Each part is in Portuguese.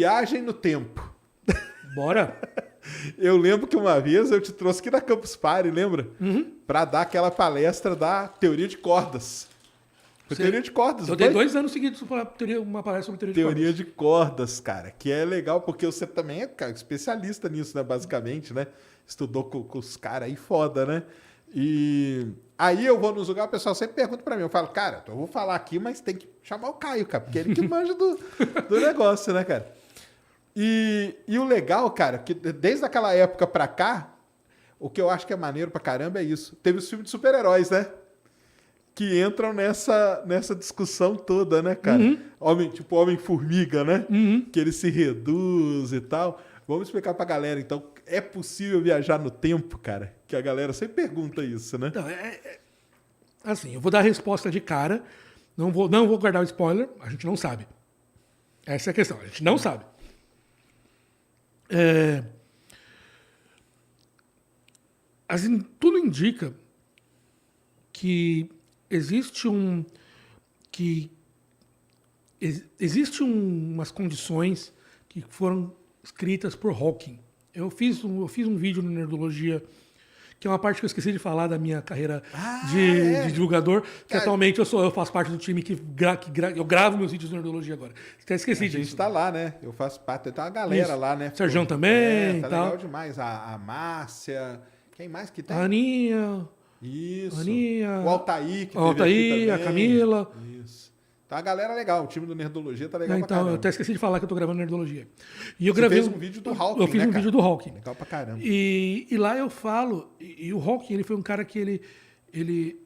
Viagem no tempo. Bora. Eu lembro que uma vez eu te trouxe aqui na Campus Party, lembra? Para dar aquela palestra da teoria de cordas. Foi teoria de cordas. Eu dei 2 anos seguidos para uma palestra sobre teoria de cordas. Teoria de cordas, cara. Que é legal, porque você também é cara, especialista nisso, né? Basicamente, né? Estudou com os caras aí foda, né? E aí eu vou nos lugares, o pessoal sempre pergunta para mim. Eu falo, cara, eu vou falar aqui, mas tem que chamar o Caio, cara. Porque ele que manja do negócio, né, cara? E o legal, cara, que desde aquela época pra cá, o que eu acho que é maneiro pra caramba é isso. Teve os filmes de super-heróis, né? Que entram nessa discussão toda, né, cara? Tipo Homem-Formiga, né? Que ele se reduz e tal. Vamos explicar pra galera, então. É possível viajar no tempo, cara? Que a galera sempre pergunta isso, né? Então, assim, eu vou dar a resposta de cara. Não vou guardar o spoiler. A gente não sabe. Essa é a questão. A gente não sabe. Assim, tudo indica que existe umas condições que foram escritas por Hawking. Eu fiz um vídeo no Nerdologia, que é uma parte que eu esqueci de falar da minha carreira de divulgador, que atualmente eu faço parte do time que eu gravo meus vídeos no Nerdologia agora. Até esqueci disso. A gente tá lá, né? Eu faço parte, tem uma galera lá, né? Sergião também. Tá tal. legal demais. A Márcia. Quem mais que tem? A Aninha. Isso. Aninha. O Altair, que o Altair, teve aqui a Camila. Isso. Tá a galera legal. O time do Nerdologia tá legal pra Então, caramba. eu até esqueci de falar que eu tô gravando Nerdologia. E eu Você gravei fez um vídeo do Hawking, Eu fiz um vídeo do Hawking. Legal pra caramba. E lá eu falo... E o Hawking, ele foi um cara que ele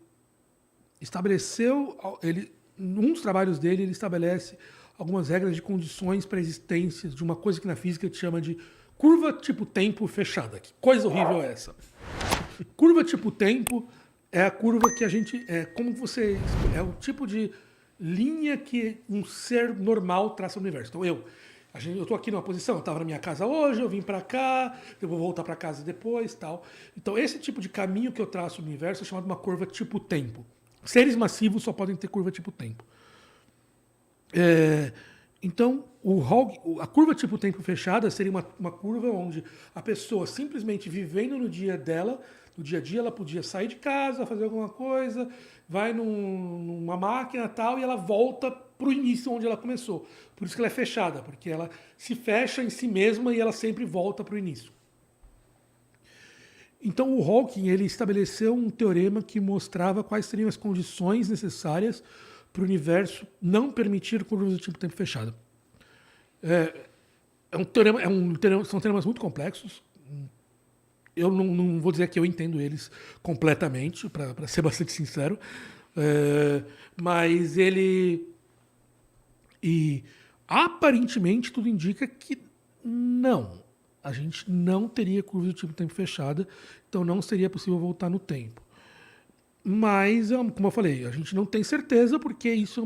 estabeleceu... Num dos trabalhos dele, ele estabelece algumas regras de condições para existência de uma coisa que na física te chama de curva tipo tempo fechada. Que coisa horrível é essa? Curva tipo tempo é a curva que a gente... É o tipo de linha que um ser normal traça no universo. Então eu estou aqui numa posição, eu estava na minha casa hoje, eu vim para cá, eu vou voltar para casa depois, tal. Então esse tipo de caminho que eu traço no universo é chamado uma curva tipo tempo. Seres massivos só podem ter curva tipo tempo. Então a curva tipo tempo fechada seria uma curva onde a pessoa simplesmente vivendo no dia dela, no dia a dia, ela podia sair de casa, fazer alguma coisa, vai numa máquina tal, e ela volta para o início onde ela começou. Por isso que ela é fechada, porque ela se fecha em si mesma e ela sempre volta para o início. Então o Hawking ele estabeleceu um teorema que mostrava quais seriam as condições necessárias para o universo não permitir curvas do tipo tempo fechado. São teoremas muito complexos. Eu não vou dizer que eu entendo eles completamente, para ser bastante sincero, mas ele... E aparentemente tudo indica que não. A gente não teria curva do tipo tempo fechada, então não seria possível voltar no tempo. Mas, como eu falei, a gente não tem certeza, porque isso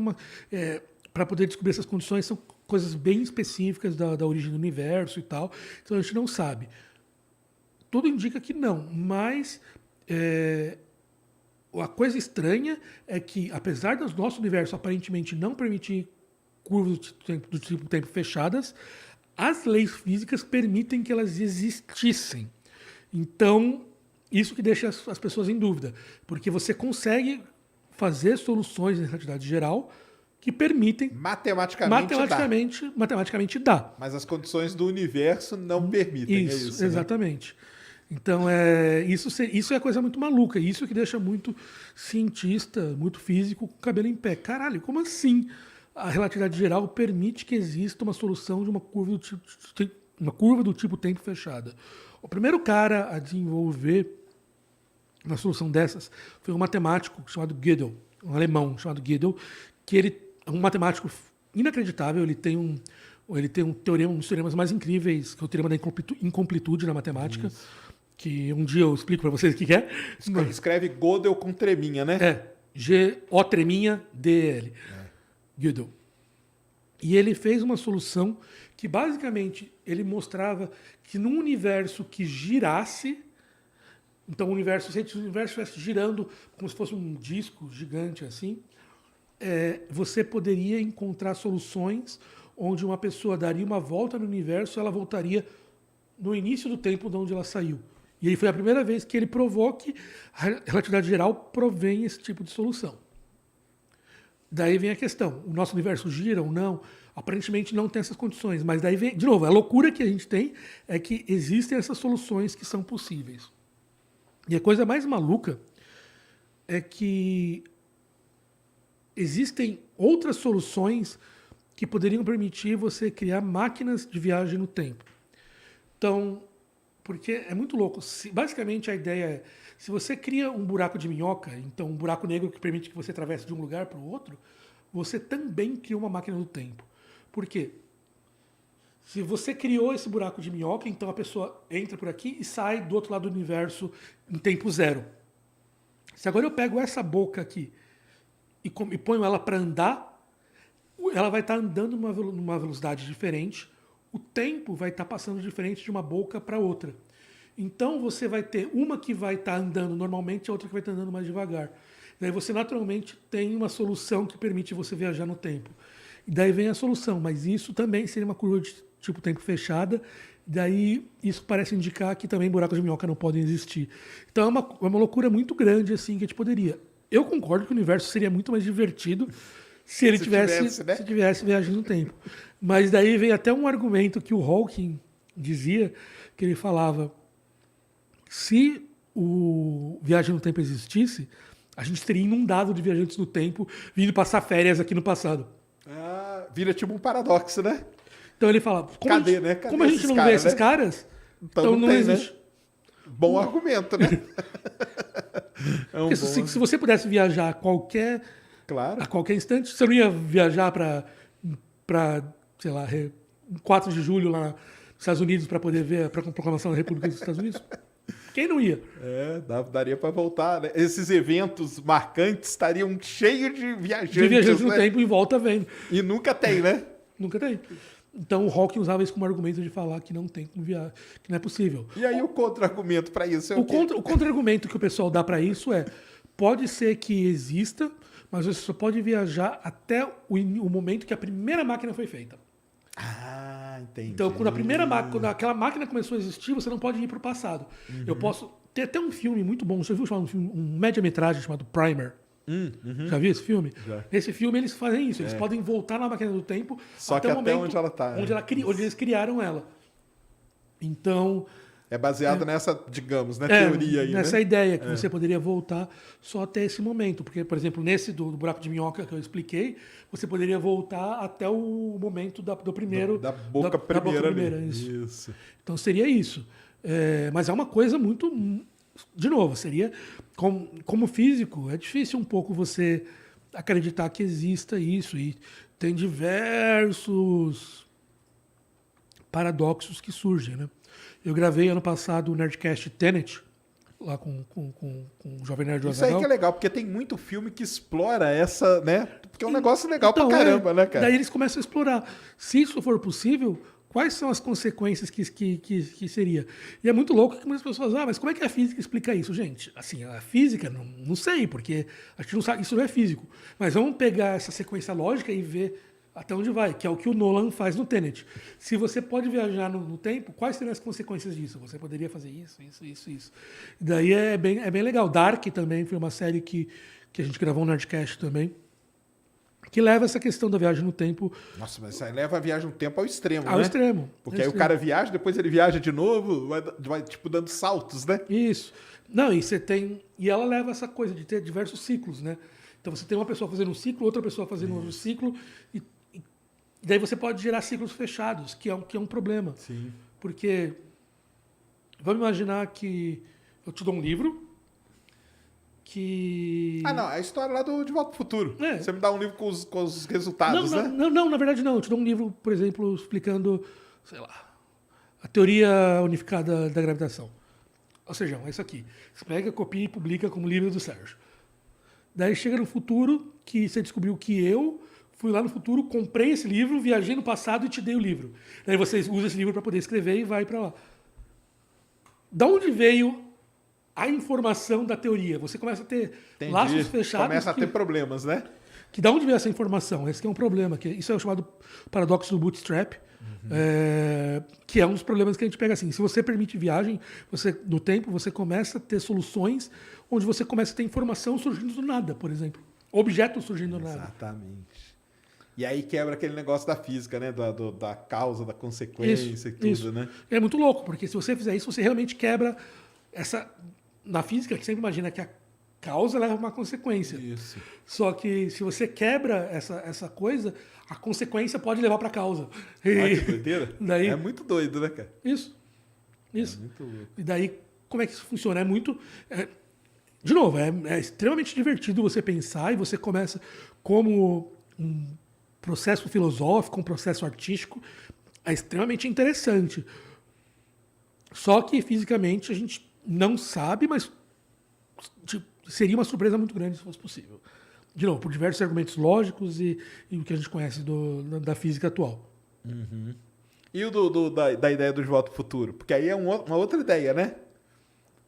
para poder descobrir essas condições são coisas bem específicas da origem do universo e tal, então a gente não sabe. Tudo indica que não, mas a coisa estranha é que, apesar do nosso universo aparentemente não permitir curvas do tipo tempo fechadas, as leis físicas permitem que elas existissem. Então, isso que deixa as pessoas em dúvida, porque você consegue fazer soluções em realidade geral que permitem... Matematicamente dá. Mas as condições do universo não permitem. Isso, né? Exatamente. Então, isso é coisa muito maluca. Isso que deixa muito cientista, muito físico, com o cabelo em pé. Caralho, como assim a relatividade geral permite que exista uma solução de uma curva do tipo tempo fechada? O primeiro cara a desenvolver uma solução dessas foi um matemático chamado Gödel, um alemão chamado Gödel, que ele é um matemático inacreditável. Ele tem um teorema, um dos teoremas mais incríveis, que é o teorema da incompletude na matemática. Isso. Que um dia eu explico para vocês o que é. Escreve Gödel com treminha, né? G-O-D-L. Gödel. E ele fez uma solução que, basicamente, ele mostrava que num universo que girasse, então se o universo estivesse girando como se fosse um disco gigante assim, você poderia encontrar soluções onde uma pessoa daria uma volta no universo, ela voltaria no início do tempo de onde ela saiu. E aí foi a primeira vez que ele provou que a relatividade geral provém esse tipo de solução. Daí vem a questão, o nosso universo gira ou não? Aparentemente não tem essas condições, mas daí vem, de novo, a loucura que a gente tem é que existem essas soluções que são possíveis. E a coisa mais maluca é que existem outras soluções que poderiam permitir você criar máquinas de viagem no tempo. Então, porque é muito louco. Basicamente, a ideia é, se você cria um buraco de minhoca, então um buraco negro que permite que você atravesse de um lugar para o outro, você também cria uma máquina do tempo. Por quê? Se você criou esse buraco de minhoca, então a pessoa entra por aqui e sai do outro lado do universo em tempo zero. Se agora eu pego essa boca aqui e ponho ela para andar, ela vai estar andando numa velocidade diferente, o tempo vai estar passando diferente de uma boca para outra. Então você vai ter uma que vai estar andando normalmente e a outra que vai estar andando mais devagar. Daí você naturalmente tem uma solução que permite você viajar no tempo. E daí vem a solução, mas isso também seria uma curva de tipo tempo fechada. Daí isso parece indicar que também buracos de minhoca não podem existir. Então é uma loucura muito grande assim que a gente poderia. Eu concordo que o universo seria muito mais divertido se ele tivesse viagem no tempo. Mas daí vem até um argumento que o Hawking dizia, que ele falava, se o viagem no tempo existisse, a gente teria inundado de viajantes no tempo vindo passar férias aqui no passado. Ah, vira tipo um paradoxo, né? Então ele fala, como a gente não vê esses caras, então não existe. Né? Bom argumento, né? Porque se você pudesse viajar a qualquer instante, você não ia viajar para sei lá, 4 de julho lá nos Estados Unidos para poder ver a proclamação da República dos Estados Unidos? Quem não ia? Daria para voltar, né? Esses eventos marcantes estariam cheios de viajantes. De viajantes no tempo em volta vendo. E nunca tem, né? Nunca tem. Então o Hawking usava isso como argumento de falar que não tem como viajar, que não é possível. E aí o contra-argumento para isso é o quê? O contra-argumento que o pessoal dá para isso é, pode ser que exista, mas você só pode viajar até o momento que a primeira máquina foi feita. Ah, entendi. Então, quando aquela máquina começou a existir, você não pode ir para o passado. Uhum. Eu posso... Tem até um filme muito bom, você viu falar um média-metragem chamado Primer? Uhum. Já viu esse filme? Já. Nesse filme eles fazem isso, eles podem voltar na máquina do tempo só até o momento onde ela está. Onde eles criaram ela. Então... É baseado nessa, digamos, teoria aí, nessa ideia que você poderia voltar só até esse momento. Porque, por exemplo, nesse do buraco de minhoca que eu expliquei, você poderia voltar até o momento do primeiro... Da boca primeira. Isso. Então seria isso. Mas é uma coisa muito... De novo, seria... Como físico, é difícil um pouco você acreditar que exista isso. E tem diversos paradoxos que surgem, né? Eu gravei ano passado o Nerdcast Tenet, lá com o Jovem Nerd do Isso aí que é legal, porque tem muito filme que explora essa, né? Porque é um negócio legal pra caramba, né, cara? Daí eles começam a explorar. Se isso for possível, quais são as consequências que seria? E é muito louco que muitas pessoas falam, mas como é que a física explica isso? Gente, assim, a física, não sei, porque a gente não sabe, isso não é físico. Mas vamos pegar essa sequência lógica e ver até onde vai, que é o que o Nolan faz no Tenet. Se você pode viajar no tempo, quais seriam as consequências disso? Você poderia fazer isso. E daí é bem legal. Dark também foi uma série que a gente gravou no Nerdcast também, que leva essa questão da viagem no tempo... Nossa, mas isso aí leva a viagem no tempo ao extremo, né? Ao extremo. Porque aí o cara viaja, depois ele viaja de novo, vai tipo dando saltos, né? Isso. Não, e você tem... E ela leva essa coisa de ter diversos ciclos, né? Então você tem uma pessoa fazendo um ciclo, outra pessoa fazendo outro ciclo, e daí você pode gerar ciclos fechados, que é um problema. Sim. Porque, vamos imaginar que eu te dou um livro que... Ah, não, a história lá do De Volta ao Futuro. Você me dá um livro com os resultados, né? Não, na verdade não. Eu te dou um livro, por exemplo, explicando, sei lá, a teoria unificada da gravitação. Ou seja, é isso aqui. Você pega, copia e publica como livro do Sérgio. Daí chega no futuro que você descobriu que eu fui lá no futuro, comprei esse livro, viajei no passado e te dei o livro. Daí você usa esse livro para poder escrever e vai para lá. Da onde veio a informação da teoria? Você começa a ter laços fechados. Começa a ter problemas, né? Que da onde veio essa informação? Esse que é um problema. Isso é o chamado paradoxo do bootstrap, que é um dos problemas que a gente pega assim. Se você permite viagem, no tempo, você começa a ter soluções onde você começa a ter informação surgindo do nada, por exemplo. Objetos surgindo do nada. Exatamente. E aí quebra aquele negócio da física, né? Da causa, da consequência e tudo, isso. né? É muito louco, porque se você fizer isso, você realmente quebra essa... Na física, que sempre imagina que a causa leva a uma consequência. Isso. Só que se você quebra essa coisa, a consequência pode levar para a causa. Olha que doideira. Daí, é muito doido, né, cara? Isso. É muito louco. E daí, como é que isso funciona? De novo, é extremamente divertido você pensar e você começa como um processo filosófico, um processo artístico, é extremamente interessante. Só que fisicamente a gente não sabe, mas seria uma surpresa muito grande se fosse possível. De novo, por diversos argumentos lógicos e o que a gente conhece da física atual. Uhum. E o da ideia do De Volta ao Futuro? Porque aí é uma outra ideia, né?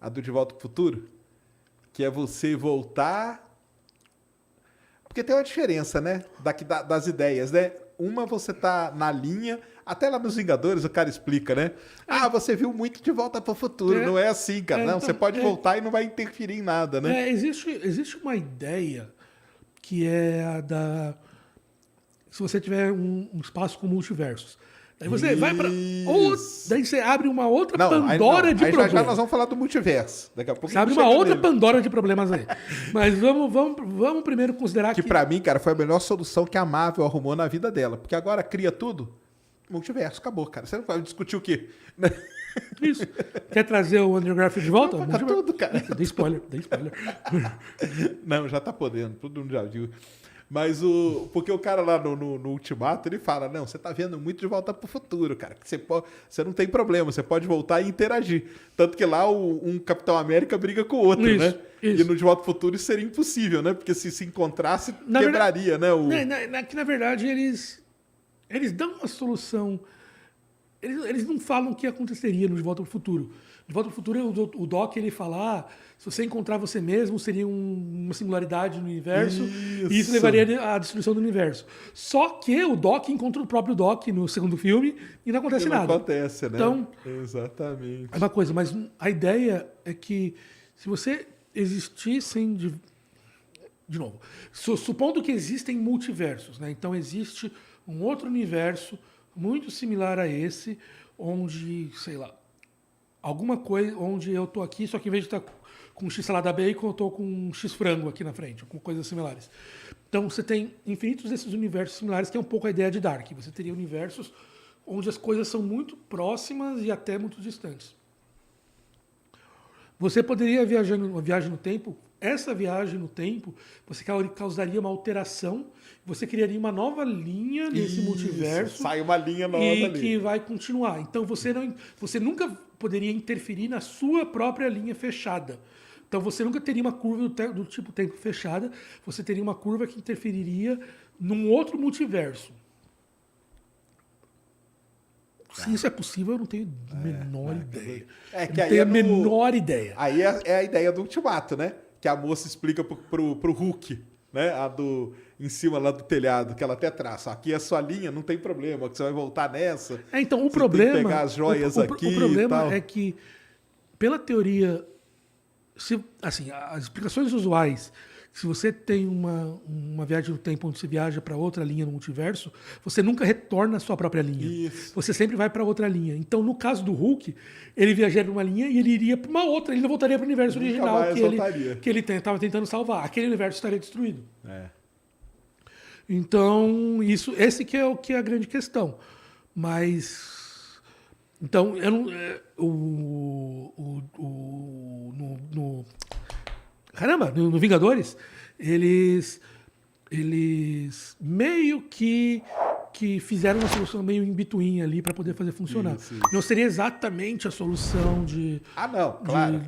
A do De Volta ao Futuro. Que é você voltar... Porque tem uma diferença, né? Das ideias, né? Uma você tá na linha... Até lá nos Vingadores o cara explica, né? Você viu muito De Volta para o Futuro. Não é assim, cara. Não, então, você pode voltar e não vai interferir em nada, né? Existe uma ideia que é a da... Se você tiver um espaço com multiversos. Daí você vai para... Daí você abre uma outra Pandora de problemas. Já nós vamos falar do multiverso. Daqui a pouco você abre uma outra Pandora de problemas aí. Mas vamos primeiro considerar que... pra mim, cara, foi a melhor solução que a Marvel arrumou na vida dela. Porque agora cria tudo... Multiverso, acabou, cara. Você não vai discutir o quê? Isso. Quer trazer o Andrew Garfield de volta? Tá tudo, cara. Dei spoiler. Não, já tá podendo, todo mundo já viu. Mas porque o cara lá no Ultimato, ele fala, não, você tá vendo muito De Volta pro Futuro, cara. Que você não tem problema, você pode voltar e interagir. Tanto que lá um Capitão América briga com o outro, né? Isso. E no De Volta pro Futuro isso seria impossível, né? Porque se encontrasse, quebraria, verdade, né? Que na verdade eles dão uma solução. Eles não falam o que aconteceria no De Volta ao Futuro. De Volta ao Futuro, o Doc ele fala: se você encontrar você mesmo, seria uma singularidade no universo, e isso levaria à destruição do universo. Só que o Doc encontra o próprio Doc no segundo filme e não acontece nada. Não acontece, né? Então, exatamente. É uma coisa, mas a ideia é que se você existissem de novo, supondo que existem multiversos, né? Então existe um outro universo muito similar a esse, onde, sei lá, alguma coisa, onde eu tô aqui, só que em vez de estar com X salada bacon, eu tô com um X frango aqui na frente, com coisas similares. Então você tem infinitos desses universos similares, que é um pouco a ideia de Dark. Você teria universos onde as coisas são muito próximas e até muito distantes. Você poderia viajar uma viagem no tempo. Essa viagem no tempo, você causaria uma alteração, você criaria uma nova linha nesse multiverso. Sai uma linha nova e ali. que vai continuar. Então você nunca poderia interferir na sua própria linha fechada. Então você nunca teria uma curva do tipo tempo fechada, você teria uma curva que interferiria num outro multiverso. Se isso é possível, eu não tenho a menor ideia. Não tenho a menor ideia. Aí é a ideia do Ultimato, né? Que a moça explica pro Hulk, né? Em cima lá do telhado, que ela até traça. Aqui é a sua linha, não tem problema, que você vai voltar nessa. Então, o problema... Tem que pegar as joias aqui o problema e tal. é que, pela teoria... as explicações usuais... Se você tem uma viagem no tempo onde você viaja para outra linha no multiverso, você nunca retorna à sua própria linha. Isso. Você sempre vai para outra linha. Então, no caso do Hulk, ele viajaria para uma linha e ele iria para uma outra. Ele não voltaria para o universo original que ele estava tentando salvar. Aquele universo estaria destruído. Então, esse que é a grande questão. Mas... Então, eu não... Caramba, no Vingadores, eles meio que fizeram uma solução meio in between ali para poder fazer funcionar. Isso. Não seria exatamente a solução de... Claro.